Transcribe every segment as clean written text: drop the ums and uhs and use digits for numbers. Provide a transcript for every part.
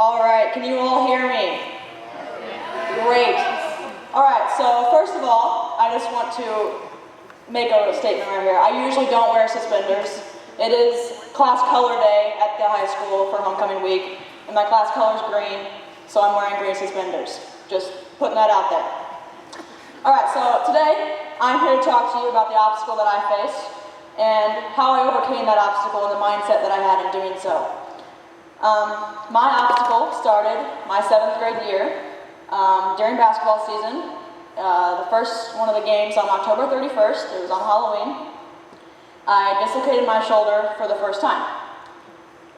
All right, can you all hear me? Great. All right, so first of all, I just want to make a statement right here. I usually don't wear suspenders. It is class color day at the high school for homecoming week, and my class color is green, so I'm wearing green suspenders. Just putting that out there. All right, so today I'm here to talk to you about the obstacle that I faced and how I overcame that obstacle and the mindset that I had in doing so. My obstacle started my 7th grade year during basketball season. The first one of the games on October 31st, it was on Halloween. I dislocated my shoulder for the first time.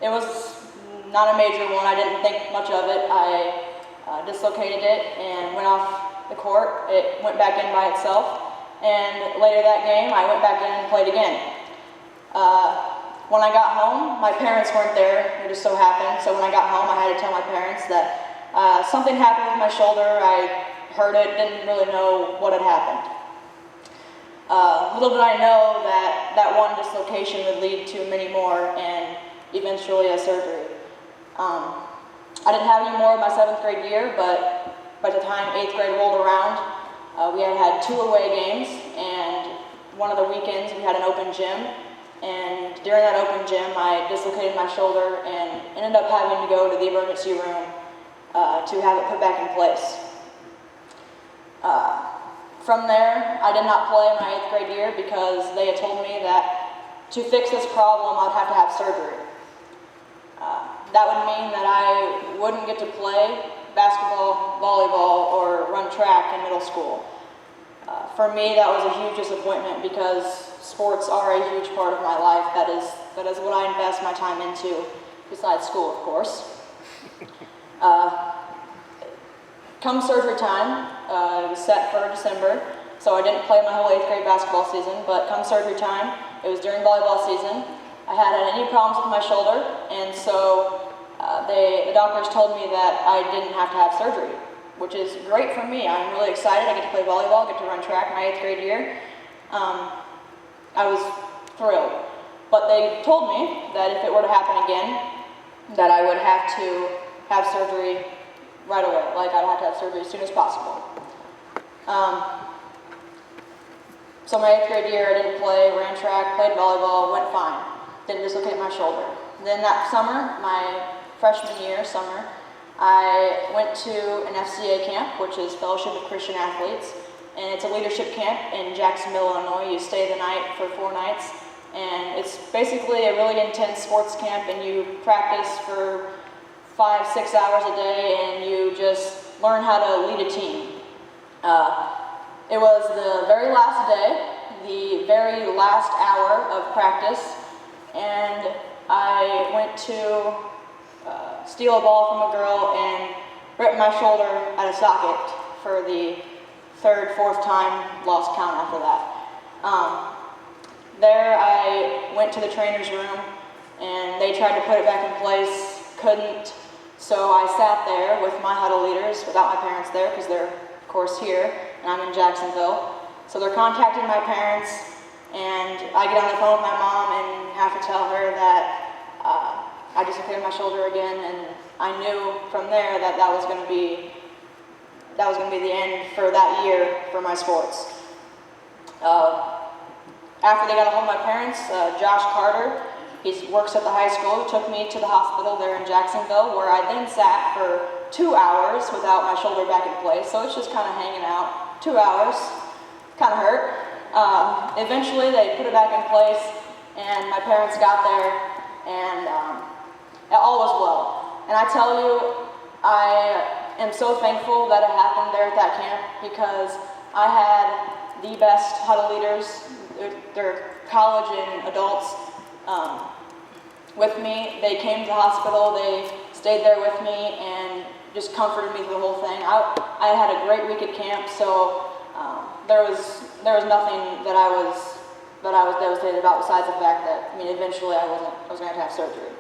It was not a major one, I didn't think much of it. I dislocated it and went off the court. It went back in by itself, and later that game I went back in and played again. When I got home, my parents weren't there, it just so happened, so when I got home I had to tell my parents that something happened with my shoulder. I heard it, didn't really know what had happened. Little did I know that that one dislocation would lead to many more and eventually a surgery. I didn't have any more of my 7th grade year, but by the time 8th grade rolled around, we had 2 away games, and one of the weekends we had an open gym, and during that open gym I dislocated my shoulder and ended up having to go to the emergency room to have it put back in place. From there, I did not play my 8th grade year because they had told me that to fix this problem I'd have to have surgery. That would mean that I wouldn't get to play basketball, volleyball, or run track in middle school. For me, that was a huge disappointment because sports are a huge part of my life. That is what I invest my time into, besides school, of course. Come surgery time, it was set for December, so I didn't play my whole 8th grade basketball season, but come surgery time, it was during volleyball season. I hadn't had any problems with my shoulder, and so the doctors told me that I didn't have to have surgery, which is great for me. I'm really excited. I get to play volleyball, get to run track my 8th grade year. I was thrilled. But they told me that if it were to happen again, that I would have to have surgery right away. Like, I'd have to have surgery as soon as possible. So my 8th grade year, I didn't play, ran track, played volleyball, went fine. Didn't dislocate my shoulder. Then that summer, my freshman year summer, I went to an FCA camp, which is Fellowship of Christian Athletes, and it's a leadership camp in Jacksonville, Illinois. You stay the night for 4 nights, and it's basically a really intense sports camp, and you practice for 5-6 hours a day, and you just learn how to lead a team. It was the very last day, the very last hour of practice, and I went to steal a ball from a girl and ripped my shoulder at a socket for the 3rd, 4th time, lost count after that. There I went to the trainer's room and they tried to put it back in place, couldn't, so I sat there with my huddle leaders without my parents there because they're of course here and I'm in Jacksonville. So they're contacting my parents and I get on the phone with my mom and have to tell her that I dislocated my shoulder again, and I knew from there that that was going to be the end for that year for my sports. After they got a hold of my parents, Josh Carter, he works at the high school, took me to the hospital there in Jacksonville, where I then sat for 2 hours without my shoulder back in place. So it's just kind of hanging out. 2 hours, kind of hurt. Eventually they put it back in place, and my parents got there, and all was well. And I tell you, I am so thankful that it happened there at that camp because I had the best huddle leaders. They're college and adults with me. They came to the hospital, they stayed there with me and just comforted me through the whole thing. I had a great week at camp, so there was nothing that I was devastated about besides the fact that, eventually I was going to have surgery.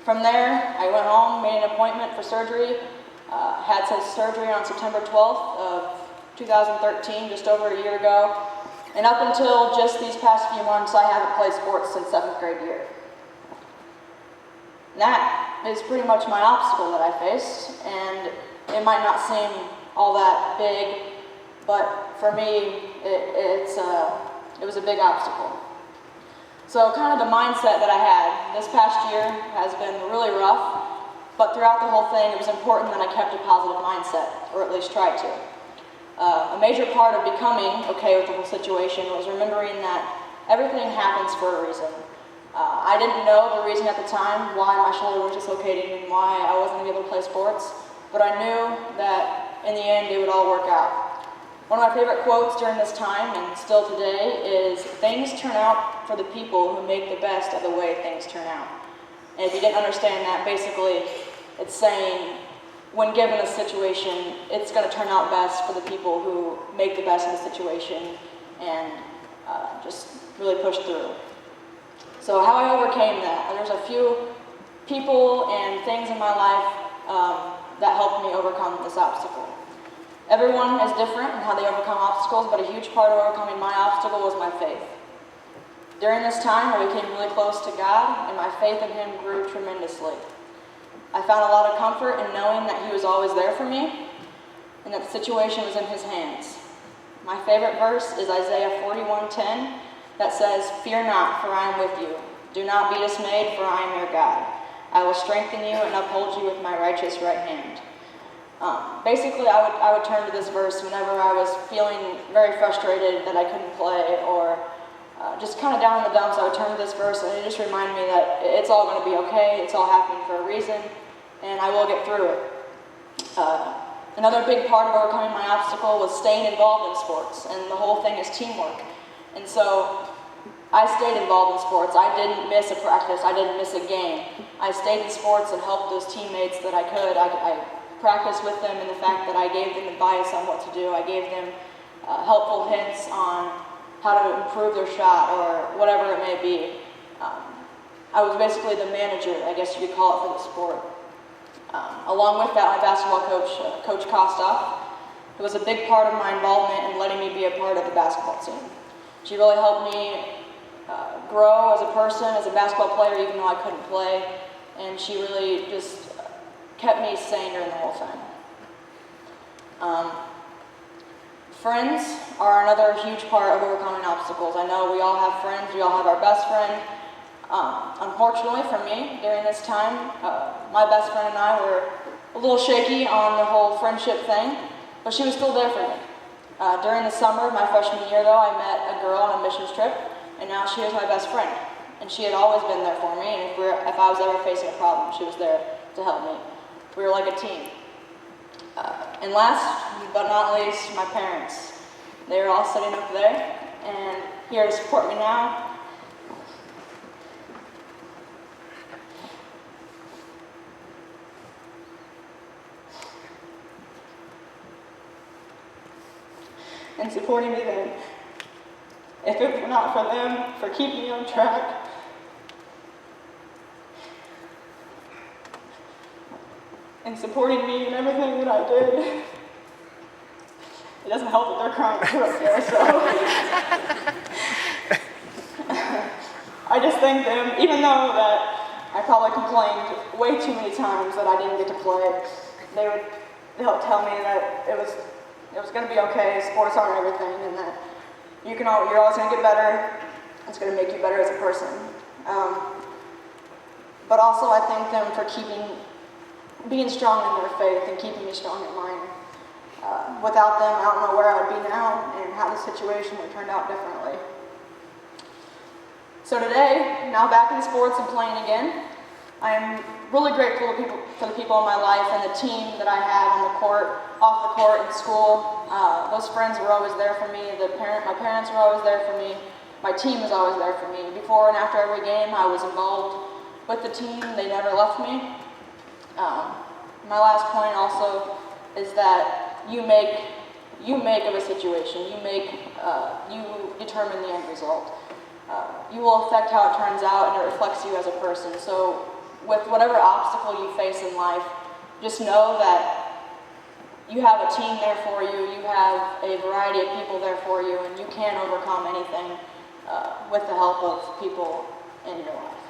From there, I went home, made an appointment for surgery, had surgery on September 12th of 2013, just over a year ago, and up until just these past few months, I haven't played sports since 7th grade year. And that is pretty much my obstacle that I faced, and it might not seem all that big, but for me, it was a big obstacle. So kind of the mindset that I had this past year has been really rough, but throughout the whole thing, it was important that I kept a positive mindset, or at least tried to. A major part of becoming okay with the whole situation was remembering that everything happens for a reason. I didn't know the reason at the time why my shoulder was dislocating and why I wasn't going to be able to play sports, but I knew that in the end it would all work out. One of my favorite quotes during this time, and still today, is, "Things turn out for the people who make the best of the way things turn out." And if you didn't understand that, basically, it's saying, when given a situation, it's going to turn out best for the people who make the best of the situation and just really push through. So how I overcame that, there's a few people and things in my life that helped me overcome this obstacle. Everyone is different in how they overcome obstacles, but a huge part of overcoming my obstacle was my faith. During this time, I became really close to God, and my faith in Him grew tremendously. I found a lot of comfort in knowing that He was always there for me, and that the situation was in His hands. My favorite verse is Isaiah 41:10, that says, "Fear not, for I am with you. Do not be dismayed, for I am your God. I will strengthen you and uphold you with my righteous right hand." Basically, I would turn to this verse whenever I was feeling very frustrated that I couldn't play, or just kind of down in the dumps. I would turn to this verse, and it just reminded me that it's all going to be okay, it's all happening for a reason, and I will get through it. Another big part of overcoming my obstacle was staying involved in sports, and the whole thing is teamwork. And so I stayed involved in sports. I didn't miss a practice, I didn't miss a game. I stayed in sports and helped those teammates that I could. I practiced with them in the fact that I gave them advice on what to do. I gave them helpful hints on how to improve their shot or whatever it may be. I was basically the manager, I guess you could call it, for the sport. Along with that, my basketball coach, Coach Kostoff, who was a big part of my involvement in letting me be a part of the basketball team. She really helped me grow as a person, as a basketball player, even though I couldn't play, and she really just kept me sane during the whole thing. Friends are another huge part of overcoming obstacles. I know we all have friends, we all have our best friend. Unfortunately for me, during this time, my best friend and I were a little shaky on the whole friendship thing, but she was still there for me. During the summer of my freshman year, though, I met a girl on a missions trip, and now she is my best friend. And she had always been there for me, and if I was ever facing a problem, she was there to help me. We were like a team. And last but not least, my parents. They are all sitting up there and here to support me now. And supporting me then. If it were not for them, for keeping me on track, and supporting me in everything that I did. It doesn't help that they're crying too up there, so. I just thank them, even though that I probably complained way too many times that I didn't get to play. They'll tell me that it was going to be okay, sports aren't everything, and that you're always going to get better, it's going to make you better as a person. But also I thank them for being strong in their faith and keeping me strong in mine. Without them, I don't know where I would be now and how the situation would turn out differently. So today, now back in sports and playing again, I am really grateful for the people in my life and the team that I had on the court, off the court, in school. Those friends were always there for me. My parents were always there for me. My team was always there for me. Before and after every game, I was involved with the team. They never left me. My last point also is that you make of a situation. You determine the end result. You will affect how it turns out, and it reflects you as a person. So with whatever obstacle you face in life, just know that you have a team there for you, you have a variety of people there for you, and you can overcome anything with the help of people in your life.